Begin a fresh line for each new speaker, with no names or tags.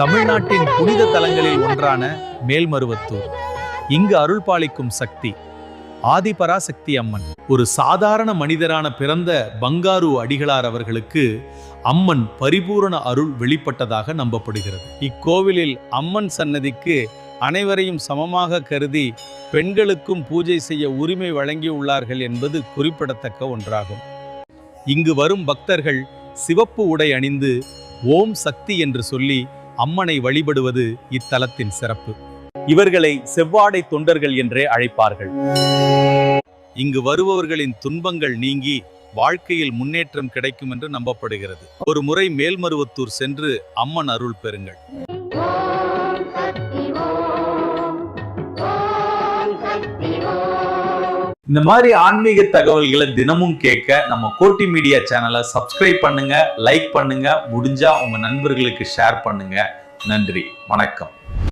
தமிழ்நாட்டின் புனித தலங்களில் ஒன்றான மேல்மருவத்தூர். இங்கு அருள் பாலிக்கும் சக்தி ஆதிபராசக்தி அம்மன். ஒரு சாதாரண மனிதரான பிறந்த பங்காரு அடிகளார் அவர்களுக்கு அம்மன் பரிபூரண அருள் வெளிப்பட்டதாக நம்பப்படுகிறது. இக்கோவிலில் அம்மன் சன்னதிக்கு அனைவரையும் சமமாக கருதி பெண்களுக்கும் பூஜை செய்ய உரிமை வழங்கியுள்ளார்கள் என்பது குறிப்பிடத்தக்க ஒன்றாகும். இங்கு வரும் பக்தர்கள் சிவப்பு உடை அணிந்து ஓம் சக்தி என்று சொல்லி அம்மனை வழிபடுவது இத்தலத்தின் சிறப்பு. இவர்களை செவ்வாடை தொண்டர்கள் என்றே அழைப்பார்கள். இங்கு வருபவர்களின் துன்பங்கள் நீங்கி வாழ்க்கையில் முன்னேற்றம் கிடைக்கும் என்று நம்பப்படுகிறது. ஒரு முறை மேல்மருவத்தூர் சென்று அம்மன் அருள் பெறுங்கள். இந்த மாதிரி ஆன்மீக தகவல்களை தினமும் கேட்க நம்ம கோட்டி மீடியா சேனலை சப்ஸ்கிரைப் பண்ணுங்க, லைக் பண்ணுங்க, முடிஞ்சா உங்க நண்பர்களுக்கு ஷேர் பண்ணுங்க. நன்றி, வணக்கம்.